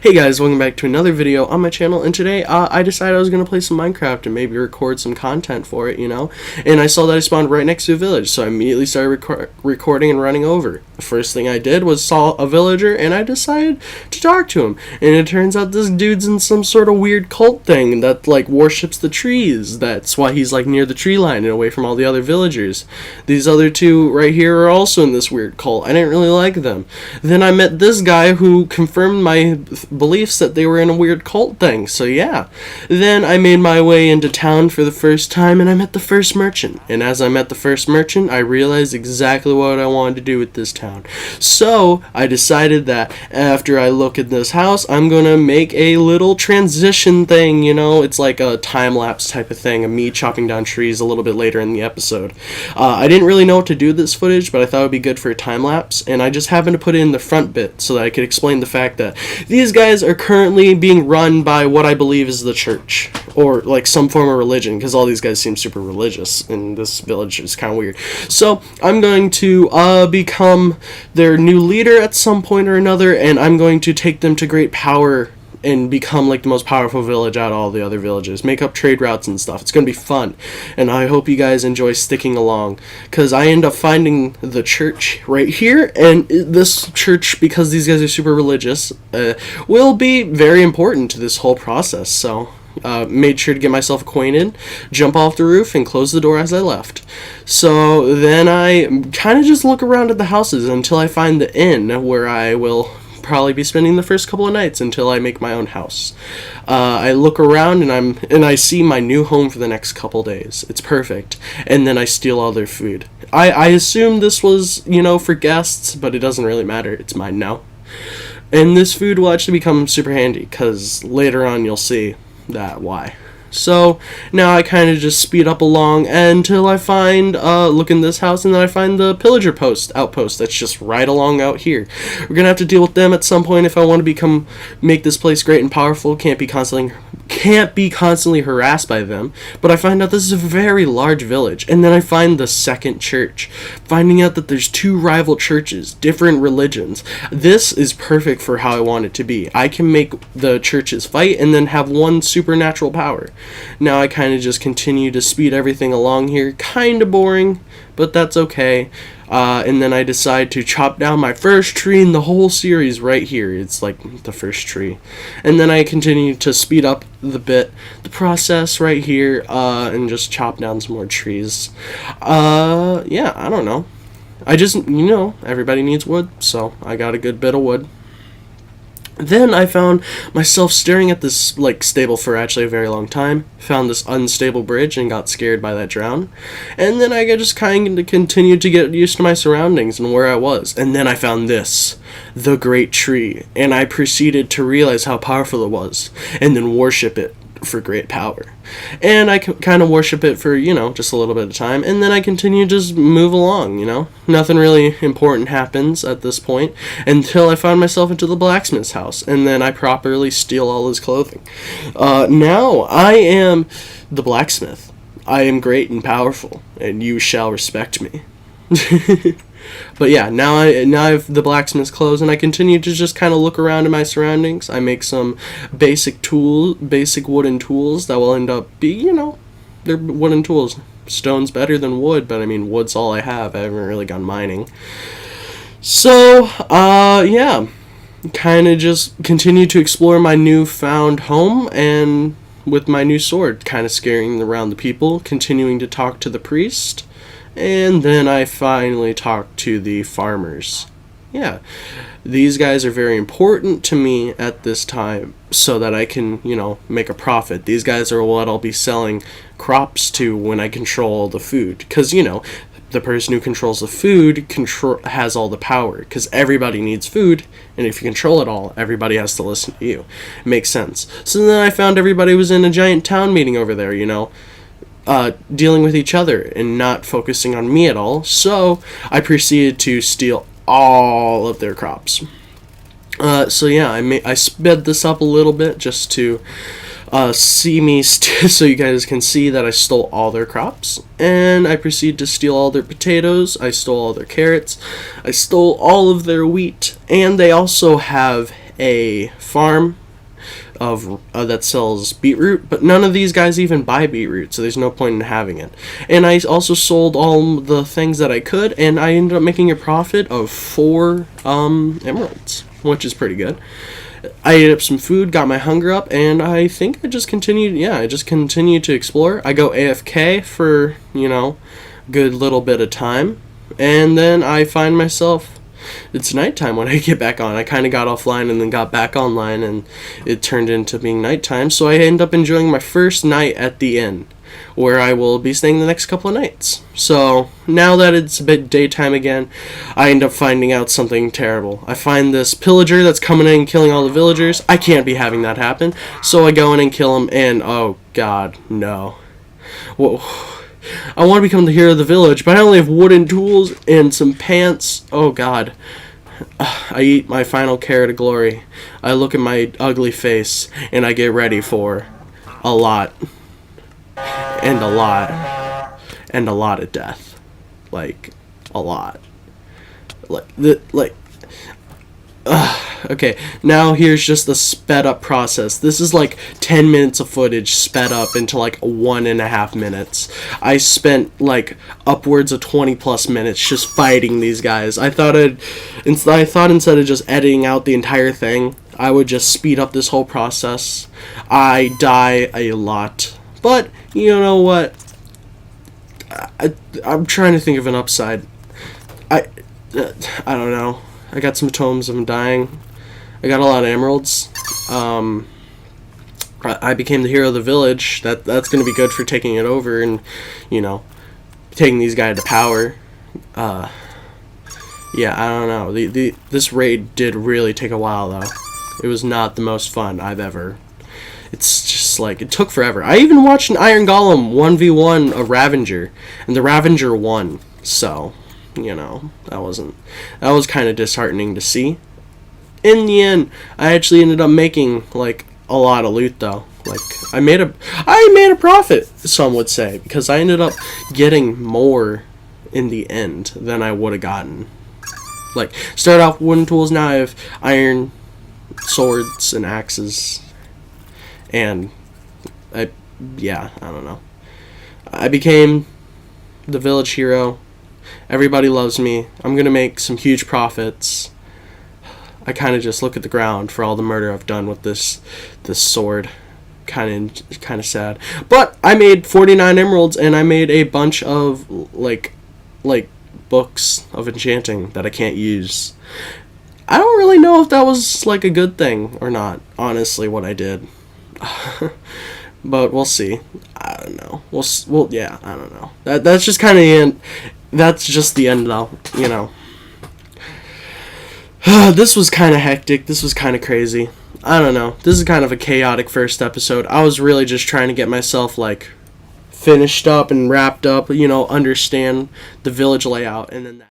Hey guys, welcome back to another video on my channel, and today I decided I was going to play some Minecraft and maybe record some content for it, and I saw that I spawned right next to a village, so I immediately started recording and running over. The first thing I did was saw a villager, and I decided to talk to him, and it turns out this dude's in some sort of weird cult thing that, like, worships the trees. That's why he's, like, near the tree line and away from all the other villagers. These other two right here are also in this weird cult. I didn't really like them. Then I met this guy who confirmed my beliefs that they were in a weird cult thing, so yeah. Then I made my way into town for the first time, and I met the first merchant. And as I met the first merchant, I realized exactly what I wanted to do with this town. So I decided that after I look at this house, I'm gonna make a little transition thing, it's like a time-lapse type of thing, of me chopping down trees a little bit later in the episode. I didn't really know what to do with this footage, but I thought it would be good for a time-lapse, and I just happened to put it in the front bit so that I could explain the fact that these guys are currently being run by what I believe is the church, or like some form of religion, because all these guys seem super religious, and this village is kind of weird. So I'm going to become their new leader at some point or another, and I'm going to take them to great power and become like the most powerful village out of all the other villages, make up trade routes and stuff. It's gonna be fun, and I hope you guys enjoy sticking along, because I end up finding the church right here, and this church, because these guys are super religious, will be very important to this whole process. So made sure to get myself acquainted, jump off the roof, and close the door as I left. So then I kind of just look around at the houses until I find the inn, where I will probably be spending the first couple of nights until I make my own house. I look around and I see my new home for the next couple days. It's perfect. And then I steal all their food. I assume this was, for guests, but it doesn't really matter. It's mine now. And this food will actually become super handy, because later on you'll see that why. So now I kind of just speed up along until I find, look in this house, and then I find the pillager outpost that's just right along out here. We're going to have to deal with them at some point if I want to make this place great and powerful. Can't be constantly harassed by them. But I find out this is a very large village, and then I find the second church, finding out that there's two rival churches, different religions. This is perfect for how I want it to be. I can make the churches fight and then have one supernatural power. Now I kind of just continue to speed everything along here. Kind of boring, but that's okay. And then I decide to chop down my first tree in the whole series right here. It's like the first tree. And then I continue to speed up the process right here, and just chop down some more trees. Yeah, I don't know. I just, everybody needs wood, so I got a good bit of wood. Then I found myself staring at this, stable for actually a very long time. Found this unstable bridge and got scared by that drown. And then I just kind of continued to get used to my surroundings and where I was. And then I found this, the great tree. And I proceeded to realize how powerful it was, and then worship it for great power. And I kind of worship it for, just a little bit of time, and then I continue to just move along, Nothing really important happens at this point until I find myself into the blacksmith's house, and then I properly steal all his clothing. Now I am the blacksmith. I am great and powerful, and you shall respect me. But yeah, now I have the blacksmith's clothes, and I continue to just kind of look around in my surroundings. I make some basic wooden tools that will end up being, they're wooden tools. Stone's better than wood, but I mean, wood's all I have. I haven't really gone mining. So, yeah, kind of just continue to explore my newfound home, and with my new sword, kind of scaring around the people, continuing to talk to the priest. And then I finally talked to the farmers. Yeah, these guys are very important to me at this time so that I can, make a profit. These guys are what I'll be selling crops to when I control the food. Because, the person who controls the food has all the power. Because everybody needs food, and if you control it all, everybody has to listen to you. It makes sense. So then I found everybody was in a giant town meeting over there, dealing with each other and not focusing on me at all. So I proceeded to steal all of their crops. So yeah, I sped this up a little bit just to see me so you guys can see that I stole all their crops. And I proceeded to steal all their potatoes. I stole all their carrots. I stole all of their wheat. And they also have a farm of that sells beetroot, but none of these guys even buy beetroot, so there's no point in having it. And I also sold all the things that I could, and I ended up making a profit of 4 emeralds, which is pretty good. I ate up some food, got my hunger up, and I think I just continued to explore. I go AFK for, good little bit of time, and then I find myself, it's nighttime when I get back on. I kind of got offline and then got back online, and it turned into being nighttime, so I end up enjoying my first night at the inn, where I will be staying the next couple of nights. So now that it's a bit daytime again, I end up finding out something terrible. I find this pillager that's coming in and killing all the villagers. I can't be having that happen, so I go in and kill him, and oh god, no. Whoa. I want to become the hero of the village, but I only have wooden tools and some pants. Oh god. I eat my final carrot of glory. I look at my ugly face, and I get ready for a lot. And a lot. And a lot of death. Like, a lot. Okay, now here's just the sped up process. This is like 10 minutes of footage sped up into like 1.5 minutes. I spent like upwards of 20 plus minutes just fighting these guys. I thought instead of just editing out the entire thing, I would just speed up this whole process. I die a lot. But, you know what? I'm trying to think of an upside. I don't know. I got some tomes of dying. I got a lot of emeralds. I became the hero of the village. That's going to be good for taking it over and, taking these guys to power. Yeah, I don't know. This raid did really take a while, though. It was not the most fun I've ever... It's just like, it took forever. I even watched an Iron Golem 1v1 a Ravager, and the Ravager won. So, that was kind of disheartening to see. In the end, I actually ended up making, like, a lot of loot, though. Like, I made a profit, some would say, because I ended up getting more in the end than I would have gotten. Like, started off with wooden tools, now I have iron swords and axes. And I don't know. I became the village hero. Everybody loves me. I'm going to make some huge profits. I kind of just look at the ground for all the murder I've done with this sword. Kind of sad. But I made 49 emeralds, and I made a bunch of like books of enchanting that I can't use. I don't really know if that was like a good thing or not, honestly, what I did. But we'll see. I don't know. Yeah, I don't know. That's just kind of the end. That's just the end, though. This was kind of hectic. This was kind of crazy. I don't know. This is kind of a chaotic first episode. I was really just trying to get myself like finished up and wrapped up. Understand the village layout, and then that.